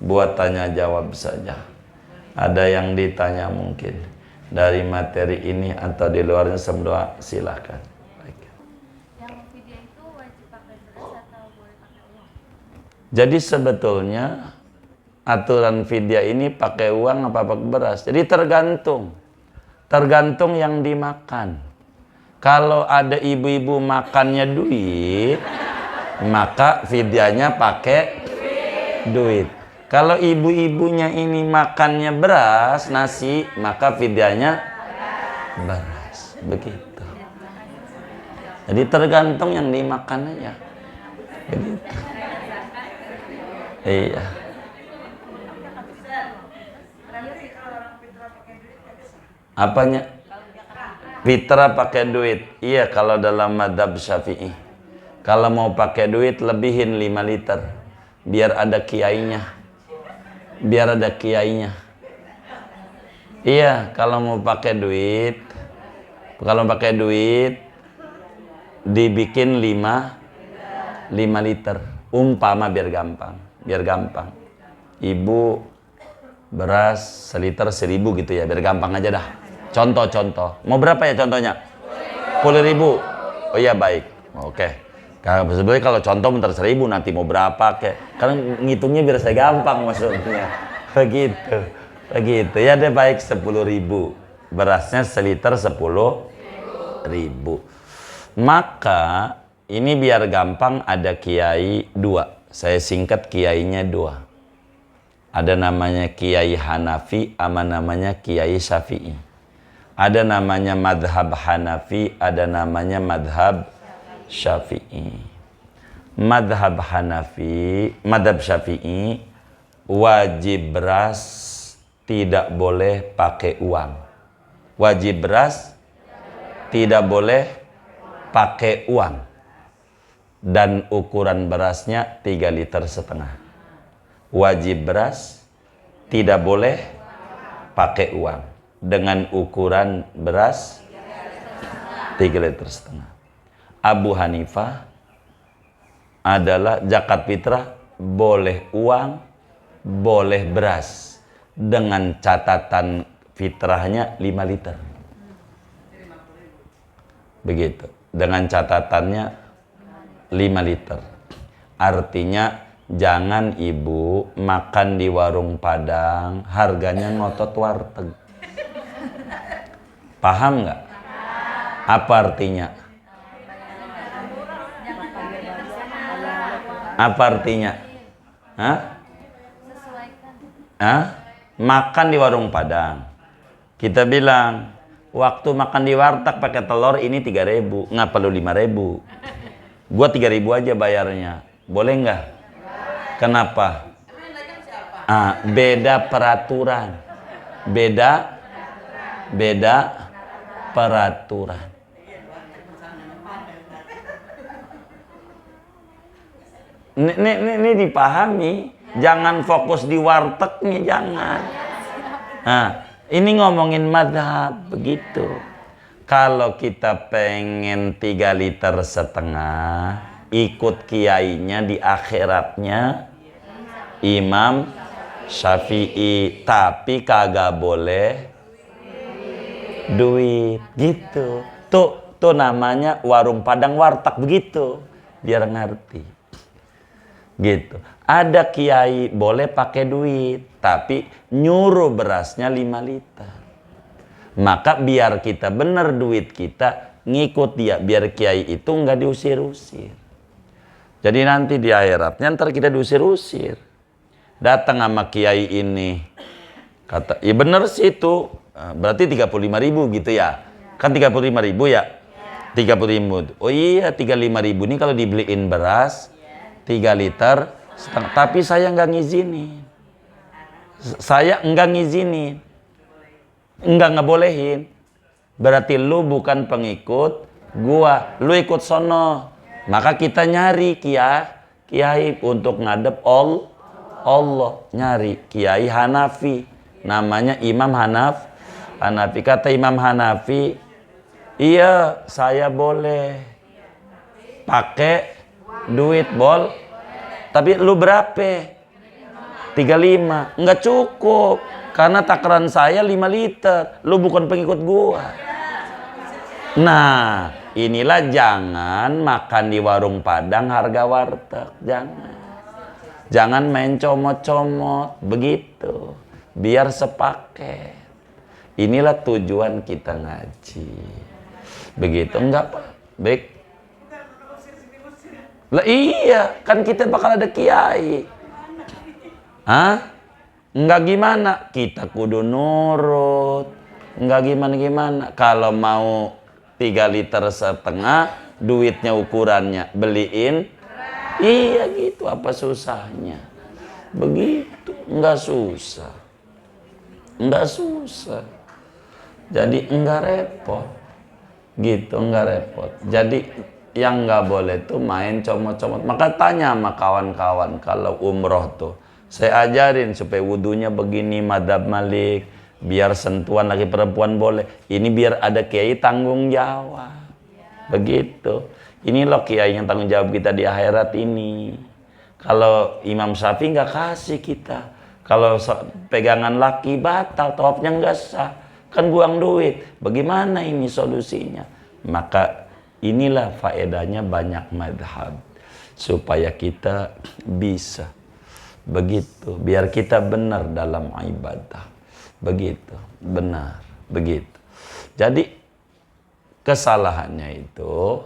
buat tanya jawab saja. Ada yang ditanya mungkin dari materi ini atau di luarnya semua silakan. Yang video itu wajib pakai beras atau boleh pakai uang? Jadi sebetulnya aturan vidya ini pakai uang apa pakai beras. Jadi tergantung yang dimakan. Kalau ada ibu-ibu makannya duit, maka vidyanya pakai duit. Kalau ibu-ibunya ini makannya beras, nasi, maka vidyanya beras. Begitu. Jadi tergantung yang dimakan aja. Begitu. Iya. Apanya? Fitrah pakai duit. Iya, kalau dalam madhab Syafi'i. Kalau mau pakai duit lebihin 5 liter. Biar ada kiainya. Iya, kalau mau pakai duit, dibikin 5 liter. Umpama biar gampang. Ibu beras seliter 1.000 gitu ya, biar gampang aja dah. Contoh. Mau berapa ya contohnya? 10.000. Oh iya, baik. Oke. Sebenarnya kalau contoh bentar 1.000, nanti mau berapa kayak. Karena ngitungnya biar saya gampang maksudnya. Begitu. Ya deh, baik, 10.000. Berasnya seliter 10.000. Maka ini biar gampang ada kiai 2. Saya singkat kiainya 2. Ada namanya Kiai Hanafi sama namanya Kiai Syafi'i. Ada namanya madhab Hanafi, ada namanya madhab Syafi'i. Madhab Syafi'i wajib beras tidak boleh pakai uang. Wajib beras tidak boleh pakai uang. Dan ukuran berasnya 3,5 liter. Wajib beras tidak boleh pakai uang dengan ukuran beras 3,5 liter. Abu Hanifah adalah zakat fitrah boleh uang, boleh beras dengan catatan fitrahnya 5 liter. Begitu. Dengan catatannya 5 liter. Artinya jangan ibu makan di warung Padang harganya ngotot warteg. Paham nggak? Apa artinya? Apa artinya? Makan di warung Padang. Kita bilang waktu makan di warteg pakai telur ini 3.000, nggak perlu 5.000. Gua 3.000 aja bayarnya. Boleh nggak? Kenapa? Beda peraturan. Beda peraturan. Ini dipahami. Jangan fokus di wartegnya, jangan. Ini ngomongin madhab, begitu. Kalau kita pengen 3,5 liter, ikut kiainya di akhiratnya Imam Syafi'i, tapi kagak boleh duit, gitu. Tuh namanya warung Padang warteg, begitu. Biar ngerti. Gitu. Ada kiai boleh pakai duit, tapi nyuruh berasnya 5 liter. Maka biar kita bener duit kita ngikut dia, biar kiai itu nggak diusir-usir. Jadi nanti di akhiratnya ntar kita diusir-usir. Datang sama kiai ini, kata, iya bener sih itu, berarti 35.000 gitu ya. Kan 35.000 ya? 30.000. Oh iya, 35.000 ini kalau dibeliin beras 3,5 liter, tapi saya nggak ngizinin. Nggak ngebolehin. Berarti lu bukan pengikut gua, lu ikut sono. Maka kita nyari kiai untuk ngadep Allah, nyari kiai Hanafi, namanya Imam Hanafi. Kata Imam Hanafi, iya saya boleh pakai duit, tapi lu berapa? 35. Enggak cukup. Karena takaran saya 5 liter. Lu bukan pengikut gua. Nah, inilah jangan makan di warung Padang harga warteg. Jangan main comot-comot. Begitu. Biar sepaket. Inilah tujuan kita ngaji. Begitu. Enggak, Pak. Baik. Lah iya, kan kita bakal ada kiai. Hah? Enggak gimana? Kita kudu nurut. Enggak gimana-gimana. Kalau mau 3,5 liter, duitnya ukurannya beliin. Iya gitu, apa susahnya? Begitu, enggak susah. Enggak susah. Jadi enggak repot. Gitu, enggak repot. Jadi yang nggak boleh tuh main comot-comot. Maka tanya sama kawan-kawan kalau umroh tuh, saya ajarin supaya wudunya begini, madhab Malik, biar sentuhan laki perempuan boleh. Ini biar ada kiai tanggung jawab. Begitu. Ini loh kiai yang tanggung jawab kita di akhirat ini. Kalau Imam Syafi'i nggak kasih kita. Kalau pegangan laki batal, tawafnya nggak sah, kan buang duit. Bagaimana ini solusinya? Maka inilah faedahnya banyak madhab, supaya kita bisa begitu, biar kita benar dalam ibadah. Begitu, benar, begitu. Jadi kesalahannya itu,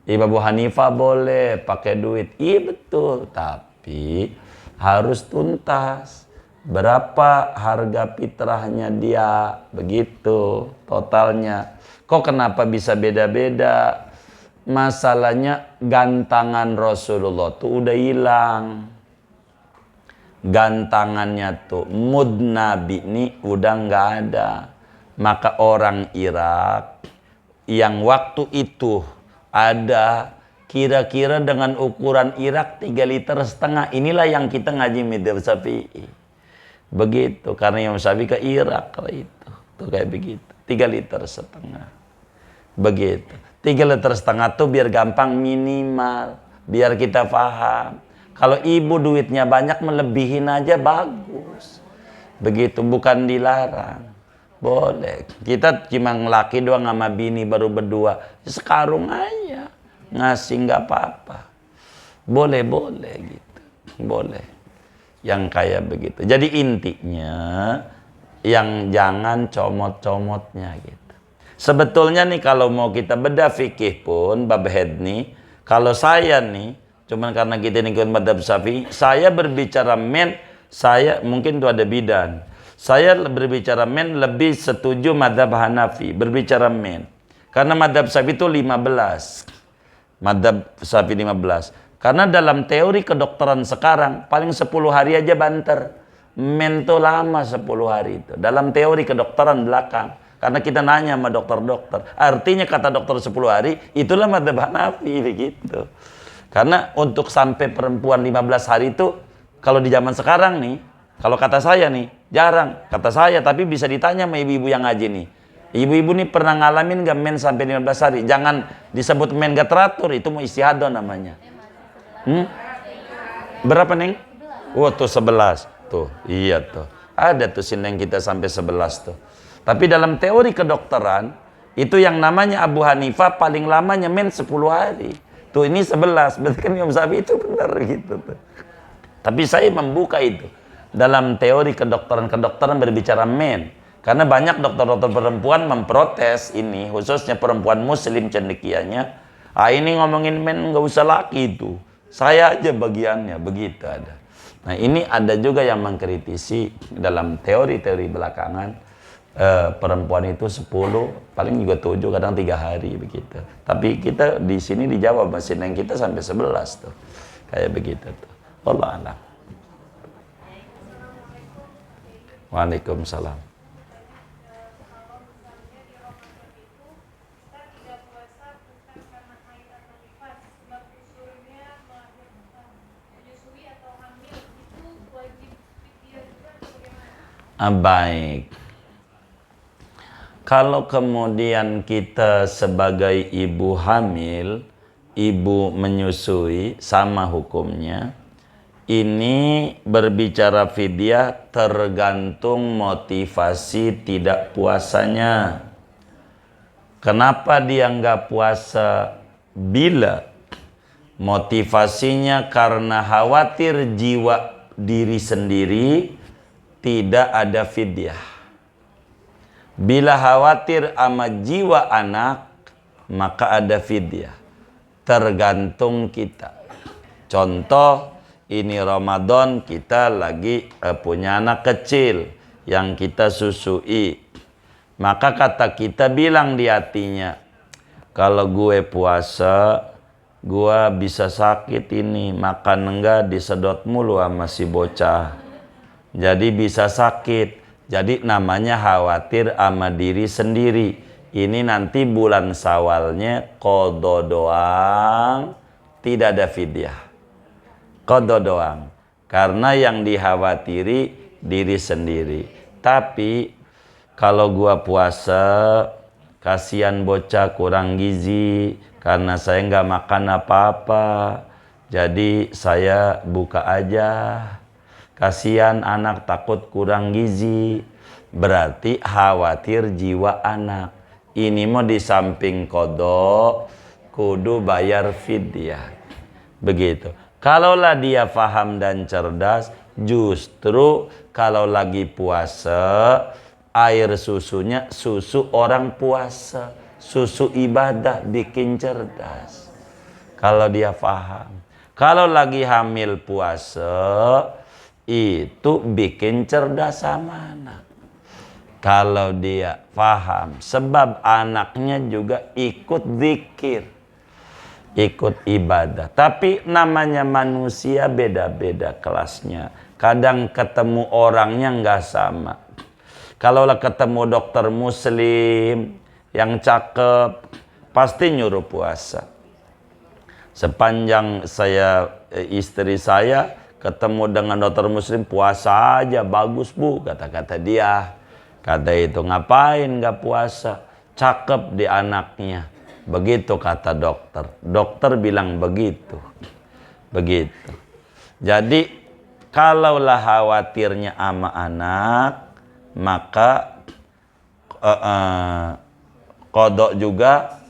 Abu Hanifah boleh pakai duit, iya betul, tapi harus tuntas. Berapa harga fitrahnya dia, begitu, totalnya. Kok kenapa bisa beda-beda? Masalahnya gantangan Rasulullah tuh udah hilang. Gantangannya tuh mud Nabi ini udah nggak ada. Maka orang Irak yang waktu itu ada kira-kira dengan ukuran Irak 3,5 liter, inilah yang kita ngaji madzhab Syafi'i. Begitu, karena Imam Syafi'i ke Irak kalau itu. Tuh kayak begitu, 3,5 liter. Begitu. 3,5 liter tuh biar gampang, minimal, biar kita paham. Kalau ibu duitnya banyak, melebihin aja bagus. Begitu, bukan dilarang. Boleh. Kita cuma laki doang sama bini baru berdua, sekarung aja ngasih, nggak apa-apa. Boleh gitu. Boleh. Yang kayak begitu. Jadi intinya yang jangan comot-comotnya gitu. Sebetulnya nih kalau mau kita bedah fikih pun bab head nih, kalau saya nih, cuman karena kita ini ikut madhab Syafi'i, saya berbicara men, saya mungkin tuh ada bidan. Saya berbicara men lebih setuju madhab Hanafi, berbicara men. Karena madhab Syafi'i itu 15. Madhab Syafi'i 15. Karena dalam teori kedokteran sekarang, paling 10 hari aja banter. Men tuh lama 10 hari itu. Dalam teori kedokteran belakang. Karena kita nanya sama dokter-dokter. Artinya kata dokter 10 hari, itulah madhab Hanafi begitu. Karena untuk sampai perempuan 15 hari itu, kalau di zaman sekarang nih, kalau kata saya nih, jarang. Kata saya, tapi bisa ditanya sama ibu-ibu yang ngaji nih. Ibu-ibu nih pernah ngalamin gak men sampai 15 hari? Jangan disebut men gak teratur, itu mau istihadah namanya. Berapa, Neng? Oh, tuh 11. Tuh, iya tuh. Ada tuh Neng kita sampai 11 tuh. Tapi dalam teori kedokteran, itu yang namanya Abu Hanifah paling lamanya men 10 hari. Tuh ini 11, berarti kan Imam Syafi'i itu benar gitu tuh. Tapi saya membuka itu. Dalam teori kedokteran berbicara men. Karena banyak dokter-dokter perempuan memprotes ini, khususnya perempuan muslim cendekianya. Ini ngomongin men nggak usah laki itu. Saya aja bagiannya, begitu ada. Nah ini ada juga yang mengkritisi dalam teori-teori belakangan. Perempuan itu 10, paling juga 7, kadang 3 hari begitu. Tapi kita di sini dijawab mesin yang kita sampai 11 tuh. Kayak begitu tuh. Allah alam. Waalaikumsalam. Baik. Kalau kemudian kita sebagai ibu hamil, ibu menyusui, sama hukumnya. Ini berbicara fidyah tergantung motivasi tidak puasanya. Kenapa dia nggak puasa? Bila motivasinya karena khawatir jiwa diri sendiri, tidak ada fidyah. Bila khawatir sama jiwa anak, maka ada fidyah. Tergantung kita. Contoh, ini Ramadan kita lagi punya anak kecil yang kita susui. Maka kata kita bilang di hatinya, kalau gue puasa, gue bisa sakit ini, makan enggak disedot mulu sama si bocah. Jadi bisa sakit. Jadi namanya khawatir sama diri sendiri. Ini nanti bulan Syawalnya qadha doang, tidak ada fidyah. Qadha doang. Karena yang dikhawatiri diri sendiri. Tapi kalau gua puasa, kasihan bocah kurang gizi karena saya nggak makan apa-apa. Jadi saya buka aja. Kasihan anak takut kurang gizi. Berarti khawatir jiwa anak. Ini mau di samping qadha, kudu bayar fidyah. Begitu. Kalaulah dia faham dan cerdas, justru kalau lagi puasa, air susunya susu orang puasa, susu ibadah, bikin cerdas. Kalau dia faham. Kalau lagi hamil puasa, itu bikin cerdas sama anak. Kalau dia faham, sebab anaknya juga ikut zikir, ikut ibadah. Tapi namanya manusia beda-beda kelasnya. Kadang ketemu orangnya nggak sama. Kalaulah ketemu dokter muslim yang cakep, pasti nyuruh puasa. Sepanjang istri saya ketemu dengan dokter muslim, puasa aja, bagus bu, kata-kata dia. Kata itu, ngapain nggak puasa? Cakep di anaknya. Begitu kata dokter. Dokter bilang begitu. Begitu. Jadi kalaulah khawatirnya sama anak, maka qadha juga,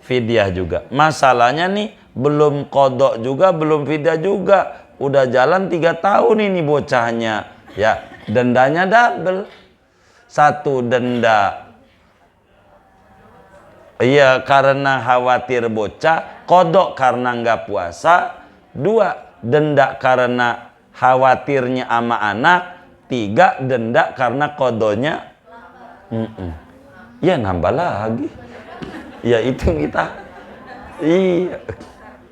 fidyah juga. Masalahnya nih, belum qadha juga, belum fidyah juga. Udah jalan 3 tahun ini bocahnya. Ya, dendanya double. 1 denda, iya karena khawatir bocah, qadha karena nggak puasa. 2 denda karena khawatirnya sama anak. 3 denda karena qadhanya. Ya nambah lagi. Ya itu kita. Iya.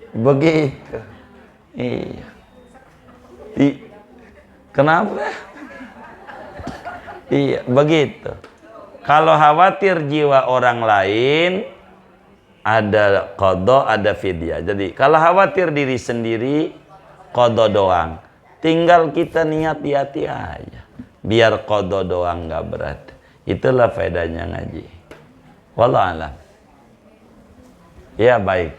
Begitu. Iya. Kenapa? Iya, begitu. Kalau khawatir jiwa orang lain, ada qadha, ada fidyah. Jadi kalau khawatir diri sendiri, qadha doang. Tinggal kita niat di hati aja. Biar qadha doang, nggak berat. Itulah faedahnya ngaji. Wallahu a'lam. Ya baik.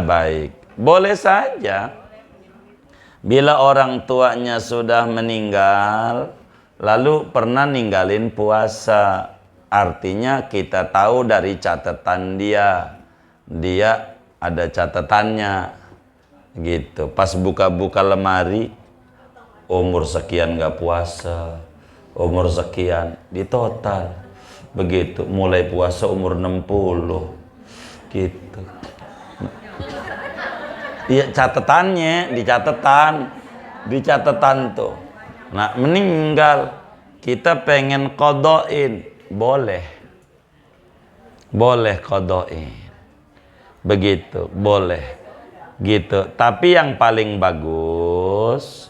Baik. Boleh saja. Bila orang tuanya sudah meninggal, lalu pernah ninggalin puasa, artinya kita tahu dari catatan dia ada catatannya, gitu. Pas buka-buka lemari, umur sekian nggak puasa, umur sekian di total, begitu. Mulai puasa umur 60, gitu. Iya, catatannya di catatan tuh. Nah, meninggal, kita pengen qadhain, boleh qadhain, begitu, boleh, gitu. Tapi yang paling bagus,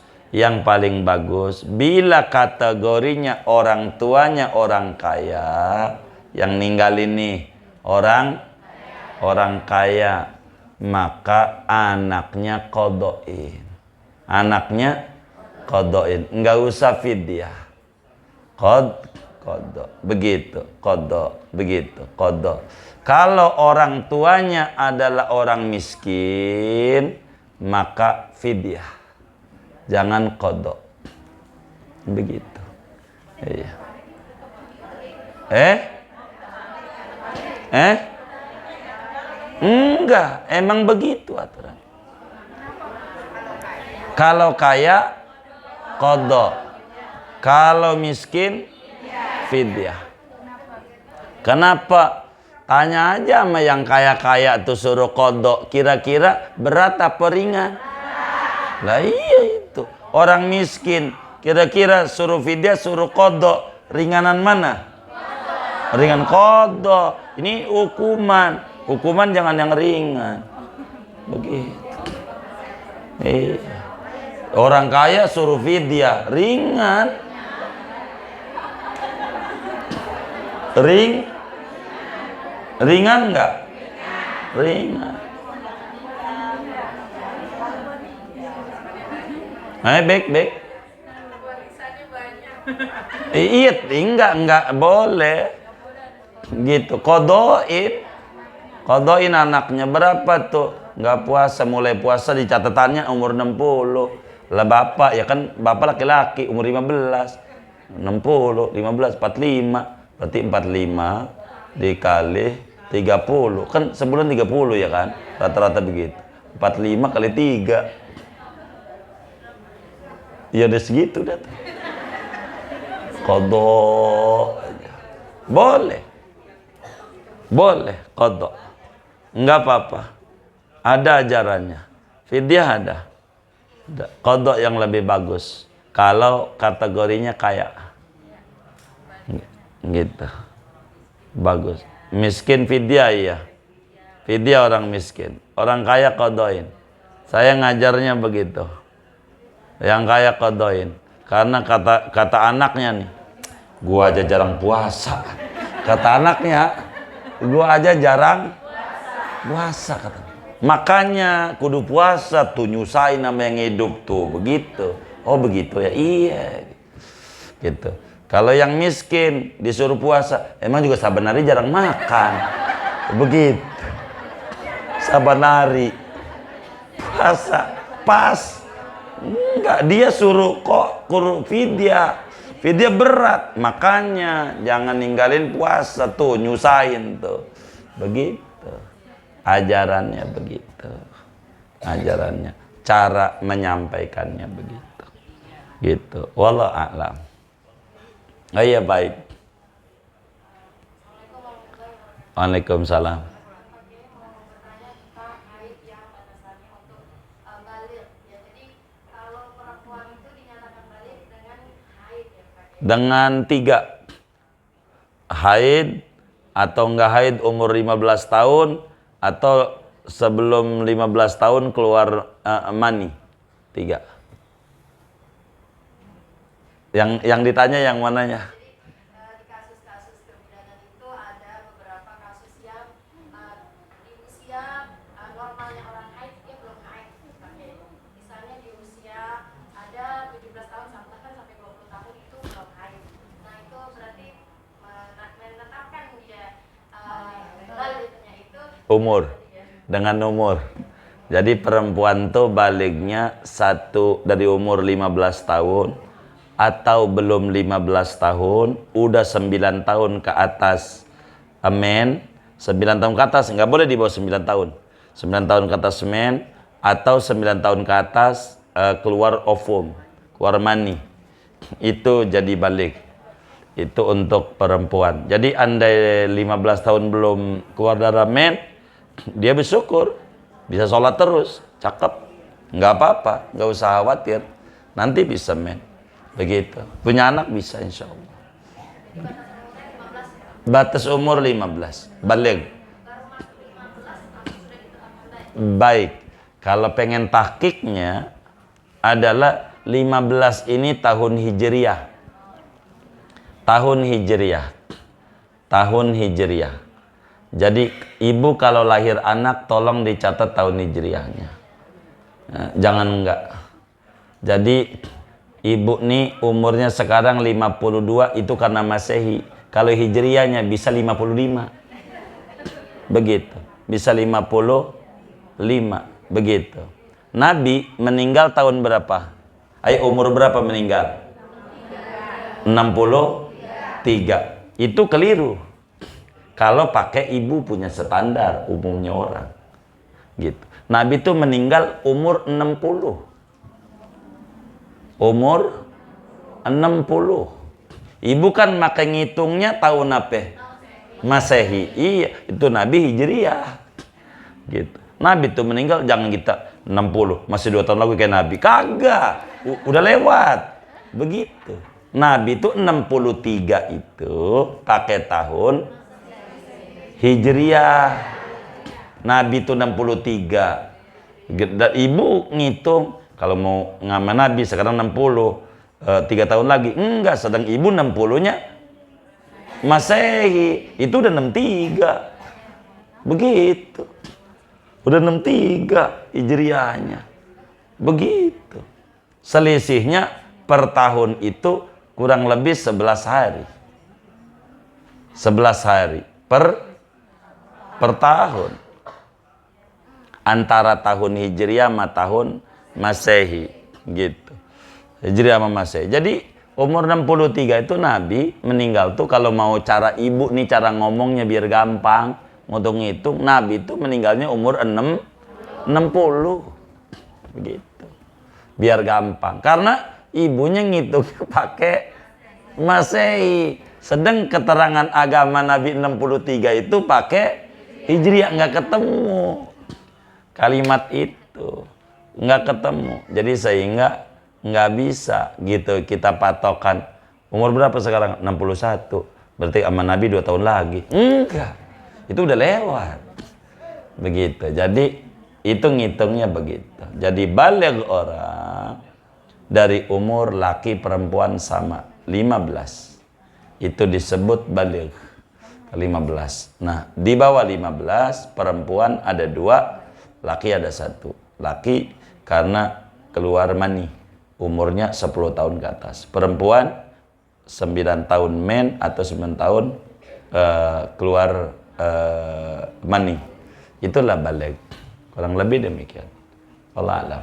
bila kategorinya orang tuanya orang kaya, yang ninggalin nih orang kaya, maka anaknya qadhain. Enggak usah fidyah. Qadha. Begitu, qadha. Kalau orang tuanya adalah orang miskin, maka fidyah. Jangan qadha. Begitu. Iya. Enggak, emang begitu aturan. Kalau kaya qadha. Kalau miskin fidyah. Kenapa? Tanya aja sama yang kaya-kaya tuh suruh qadha, kira-kira berat apa ringan? Lah iya itu. Orang miskin kira-kira suruh fidyah, suruh qadha, ringanan mana? Ringan qadha. Ini hukuman. Hukuman jangan yang ringan. Begitu. Orang kaya suruh fidyah, ringan. Ringan nggak? Ringan. Baik. Iya, enggak boleh. Gitu. Qadhain anaknya berapa tuh? Nggak puasa, mulai puasa di catatannya umur 60. Lah bapak, ya kan bapak laki-laki umur 15. 60, 15, 45. Berarti 45 dikali 30. Kan sebulan 30 ya kan? Rata-rata begitu. 45 kali 3. Ya udah segitu dah. Qadha aja. Boleh qadha. Enggak apa-apa. Ada ajarannya. Fidyah ada. Qadha yang lebih bagus kalau kategorinya kaya. Gitu. Bagus. Miskin fidyah iya. Fidyah orang miskin. Orang kaya qadhain. Saya ngajarnya begitu. Yang kaya qadhain. Karena kata anaknya nih, gua aja jarang puasa. Kata anaknya, gua aja jarang puasa katanya. Makanya kudu puasa tuh, nyusahin nama yang hidup tuh. Begitu. Oh begitu ya. Iya. Gitu. Kalau yang miskin disuruh puasa, emang juga sabanari jarang makan. Begitu. Sabanari puasa pas. Enggak, dia suruh fidyah. Fidyah berat, makanya jangan ninggalin puasa tuh, nyusahin tuh. Begitu. Ajarannya begitu. Ajarannya, cara menyampaikannya begitu. Gitu. Wallahu a'lam. Oh iya, baik. Waalaikumsalam. Dengan 3 haid atau enggak haid umur 15 tahun atau sebelum 15 tahun keluar mani. 3. Yang ditanya yang mananya? Di kasus-kasus kebidanan itu ada beberapa kasus yang di usia normalnya orang haid dia belum haid. Misalnya di usia ada 17 tahun sampai 20 tahun itu belum haid. Nah itu berarti menetapkan dia baliknya itu Umur. Dengan umur. Jadi perempuan tuh baliknya dari umur 15 tahun atau belum 15 tahun, udah 9 tahun ke atas men, 9 tahun ke atas, nggak boleh di bawah 9 tahun. 9 tahun ke atas men, atau 9 tahun ke atas keluar ovum, keluar mani. Itu jadi balik. Itu untuk perempuan. Jadi andai 15 tahun belum keluar darah men, dia bersyukur, bisa sholat terus, cakep, nggak apa-apa, nggak usah khawatir, nanti bisa men. Begitu. Punya anak bisa insya Allah. Batas umur 15. Balik. Baik. Kalau pengen tahqiqnya adalah 15 ini tahun Hijriyah. Tahun Hijriyah. Tahun Hijriyah. Jadi ibu kalau lahir anak tolong dicatat tahun Hijriyahnya. Nah, jangan enggak. Jadi ibu nih umurnya sekarang 52 itu karena Masehi. Kalau Hijriyahnya bisa 55. begitu. Bisa 55, begitu. Nabi meninggal tahun berapa? Ayo, umur berapa meninggal? 63. Itu keliru. Kalau pakai ibu punya standar umumnya orang. Gitu. Nabi itu meninggal umur 60. Umur 60. Ibu kan makai ngitungnya tahun apa? Masehi. Iya, itu Nabi Hijriyah. Gitu. Nabi itu meninggal, jangan kita 60, masih 2 tahun lagi kayak Nabi. Kagak. Udah lewat. Begitu. Nabi itu 63 itu pakai tahun Hijriyah. Nabi itu 63. Dan ibu ngitung kalau mau ngamen Nabi sekarang 60, 3 tahun lagi. Enggak, sedang ibu 60-nya Masehi. Itu udah 63. Begitu. Udah 63 Hijriyahnya. Begitu. Selisihnya per tahun itu kurang lebih 11 hari. 11 hari per tahun. Antara tahun Hijriah sama tahun Masehi, gitu. Hijriah sama Masehi. Jadi umur 63 itu Nabi meninggal tuh, kalau mau cara ibu nih cara ngomongnya biar gampang ngitung-ngitung, Nabi itu meninggalnya umur 60. Begitu. Biar gampang. Karena ibunya ngitungnya pakai Masehi. Sedang keterangan agama Nabi 63 itu pakai Hijriah, nggak ketemu. Kalimat itu nggak ketemu, jadi sehingga nggak bisa gitu kita patokan. Umur berapa sekarang? 61, berarti sama Nabi 2 tahun lagi. Enggak, itu udah lewat. Begitu, jadi itu ngitungnya begitu. Jadi baligh orang dari umur laki perempuan sama 15, itu disebut baligh 15. Nah, di bawah 15 perempuan ada 2, laki ada 1. Laki karena keluar mani, umurnya 10 tahun ke atas. Perempuan 9 tahun men atau 9 tahun keluar mani. Itulah baligh. Kurang lebih demikian. Wallahu a'lam.